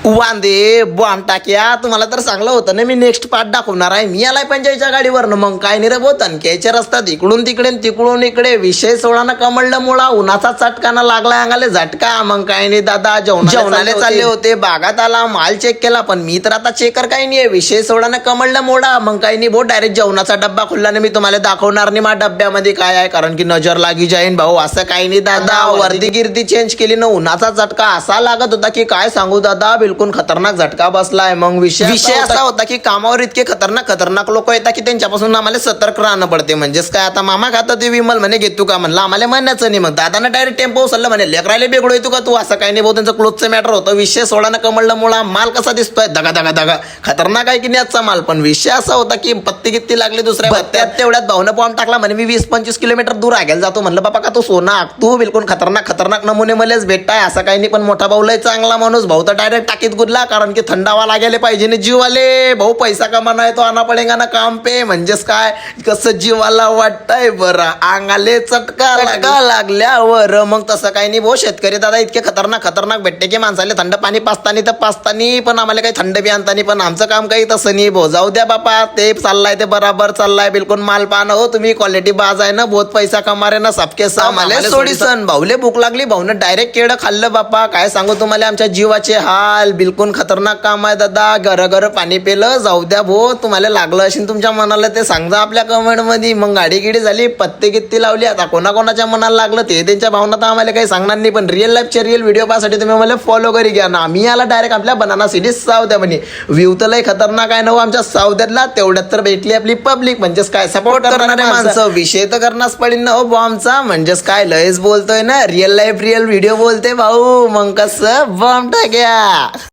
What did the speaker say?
वांदे बॉम्ब टाक्या तुम्हाला तर चांगलं होतं ना. मी नेक्स्ट पार्ट दाखवणार आहे. मी आलाय पंचायतच्या गाडीवरनं. मग काय नाही रे भाऊ, तणक्याचे रस्त्यात इकडून तिकडे तिकडून इकडे विषय सोडाना कमळलं मुळा. उन्हाचा चटकाना लागला अंगाले झटका. मग काय नाही दादा, जेवणाले चालले होते. बागात आला, माल चेक केला, पण मी तर आता चेकर काही नाही. विषय सोडाना कमळलं मोडा. मग काही नाही भाऊ, डायरेक्ट जेवणाचा डब्बा खुलला ना. मी तुम्हाला दाखवणार नाही माझ्या डब्यामध्ये काय आहे, कारण की नजर लागी जाईन भाऊ. असं काही नाही दादा, वर्दी गिर्दी चेंज केली ना. उन्हाचा झटका असा लागत होता की काय सांगू दादा, बिलकुल खतरनाक झटका बसलाय. मग विषय असा होता की कामावर इतके खतरनाक लोक येतात की त्यांच्यापासून आम्हाला सतर्क राहणं पडते. म्हणजेच काय, आता मामा खातं ते विमल म्हणे घेतो का, म्हणलं आम्हाला म्हणण्याचं नाही. मग दादानं डायरेक्ट टेम्पो उचललं, म्हणे लेकराले बेगडो येतो का तू. असं काही नाही भाऊ, त्यांचं क्लोजचं मॅटर होतं. विषय सोडानं कमळलं मुळा. माल कसा दिसतोय, दगा दगा दगा खतरनाक आहे की नाही आजचा माल. पण विषय असा होता की पत्ती किती लागली दुसऱ्या पत्त्यात. तेवढ्यात भावनं बॉम्ब टाकला. म्हणे मी 20-25 किलोमीटर दूर आगेल जातो. म्हणलं बाबा का तू सोना तू बिलकुल खतरनाक नमुने मलेच भेटताय. असं काही नाही. पण मोठा भाऊ लय चांगला माणूस. भाऊ तर डायरेक्ट टाकीत गुदला, कारण की थंडावा लागायला पाहिजे ना जीवाले. भाऊ पैसा कमाना आहे तो आना पडेगा ना काम पे. म्हणजेच काय, कसं जीवाला वाटतंय बरं, अंगाले चटका लागल्यावर. मग तसं काही नाही भाऊ, शेतकरी दादा इतके खतरनाक भेटते की माणसाले थंड पाणी पाचतानी तर पाचतानी, पण आम्हाला काही थंड बी आणतानी. पण आमचं काम काही तसं नाही भाऊ. जाऊ द्या बापा, ते चाललाय ते बराबर चाललाय. बिलकुल माल पाहणं हो तुम्ही, क्वालिटी बाज आहे ना. बहुत पैसा कमा रे ना सबके सामाले सोडीसन. भाऊले भूक लागली, भाऊनं डायरेक्ट केळं खाल्लं बापा. काय सांगू तुम्हाला आमच्या जीवाचे हाल. बिलकुल खतरनाक काम आहे दादा. घर पाणी पेलं. जाऊ द्या भाऊ, तुम्हाला लागलं असेल तुमच्या मनाला ते सांगा आपल्या कमेंट मध्ये. मग गाडी गिडी झाली, पत्ते किती लावली, आता कोणाकोणाच्या मनाला लागलं ते त्यांच्या भावना तर आम्हाला काही सांगणार नाही. पण रिअल लाईफचे रिअल व्हिडिओ पाहण्यासाठी तुम्ही मला फॉलो करी घ्या ना. आम्ही आला डायरेक्ट आपल्या बनाना सिटी साऊद्या म्हणे. व्ह्यू तर लय खतरनाक आहे ना हो आमच्या साऊद्यातला. तेवढ्यात तर भेटली आपली पब्लिक, म्हणजेच काय सपोर्ट करणारे माणसं. विषय तर करणारच पडेल ना हो बॉम्बचा. म्हणजेच काय लयच बोलतोय ना, रिअल लाईफ रिअल व्हिडिओ बोलते भाऊ. मग कसं बॉम्ब टाक्या.